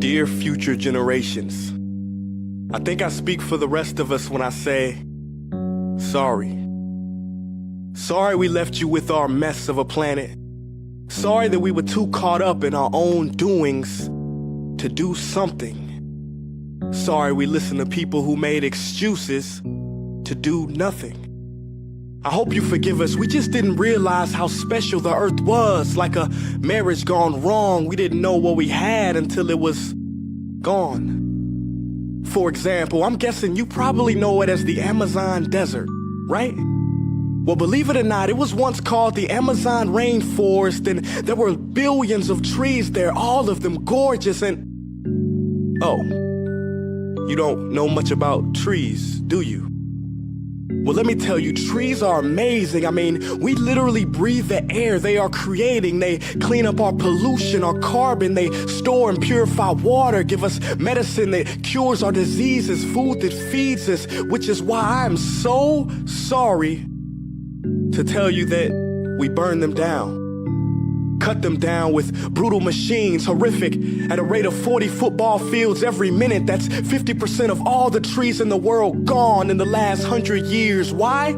Dear future generations, I think I speak for the rest of us when I say, sorry. Sorry we left you with our mess of a planet. Sorry that we were too caught up in our own doings to do something. Sorry we listened to people who made excuses to do nothing. I hope you forgive us. We just didn't realize how special the earth was. Like a marriage gone wrong, we didn't know what we had until it was gone. For example, I'm guessing you probably know it as the Amazon desert, right? Well, believe it or not, it was once called the Amazon rainforest, and there were billions of trees there, all of them gorgeous. And oh, you don't know much about trees, do you? Well, let me tell you, trees are amazing. I mean, we literally breathe the air they are creating. They clean up our pollution, our carbon. They store and purify water, give us medicine that cures our diseases, food that feeds us, which is why I'm so sorry to tell you that we burn them down. Cut them down with brutal machines, horrific, at a rate of 40 football fields every minute. That's 50% of all the trees in the world gone in the last 100 years. Why?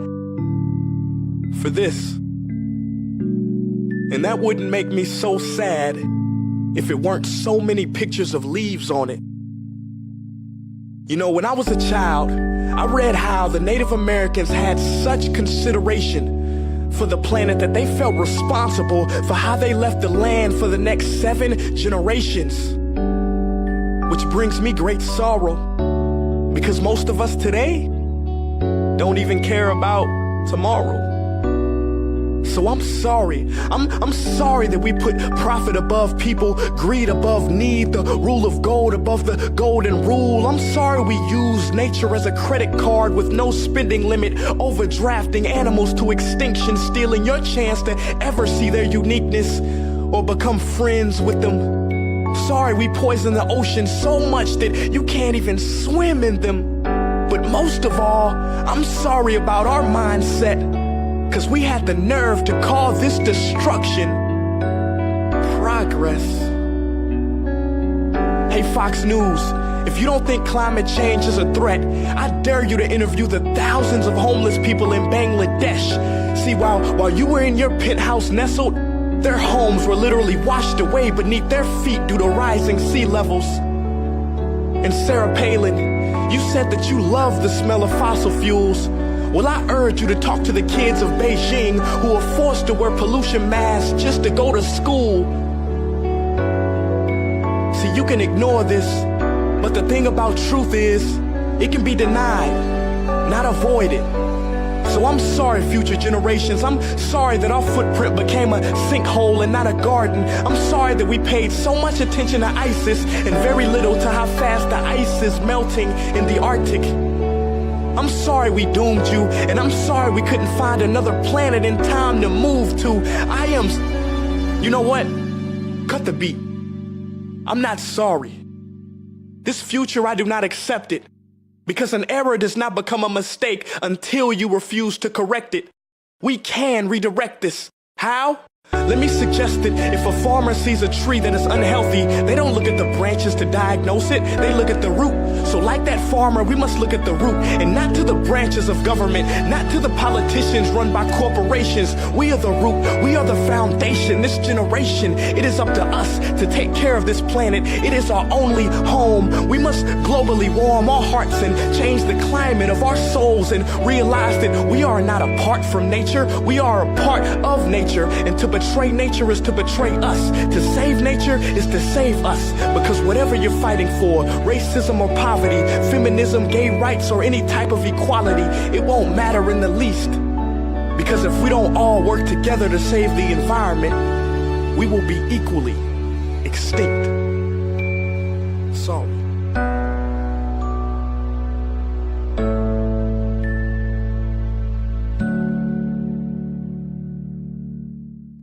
For this. And that wouldn't make me so sad if it weren't so many pictures of leaves on it. You know, when I was a child, I read how the Native Americans had such consideration for the planet that they felt responsible for how they left the land for the next 7 generations. Which brings me great sorrow, because most of us today don't even care about tomorrow. So I'm sorry. I'm sorry that we put profit above people, greed above need, the rule of gold above the golden rule. I'm sorry we use nature as a credit card with no spending limit, overdrafting animals to extinction, stealing your chance to ever see their uniqueness or become friends with them. Sorry we poison the ocean so much that you can't even swim in them. But most of all, I'm sorry about our mindset, 'cause we had the nerve to call this destruction progress. Hey Fox News, if you don't think climate change is a threat, I dare you to interview the thousands of homeless people in Bangladesh. See, while you were in your penthouse nestled, their homes were literally washed away beneath their feet due to rising sea levels. And Sarah Palin, you said that you love the smell of fossil fuels. Well, I urge you to talk to the kids of Beijing who are forced to wear pollution masks just to go to school. See, you can ignore this, but the thing about truth is, it can be denied, not avoided. So I'm sorry, future generations. I'm sorry that our footprint became a sinkhole and not a garden. I'm sorry that we paid so much attention to ISIS and very little to how fast the ice is melting in the Arctic. I'm sorry we doomed you, and I'm sorry we couldn't find another planet in time to move to. You know what? Cut the beat. I'm not sorry. This future, I do not accept it, because an error does not become a mistake until you refuse to correct it. We can redirect this. How? Let me suggest that if a farmer sees a tree that is unhealthy, they don't look at the branches to diagnose it, they look at the root. So like that farmer, we must look at the root, and not to the branches of government, not to the politicians run by corporations. We are the root, we are the foundation. This generation, it is up to us to take care of this planet. It is our only home. We must globally warm our hearts and change the climate of our souls and realize that we are not apart from nature, we are a part of nature. And to betray nature is to betray us. To save nature is to save us. Because whatever you're fighting for, racism or poverty, feminism, gay rights, or any type of equality, it won't matter in the least. Because if we don't all work together to save the environment, we will be equally extinct. Sorry.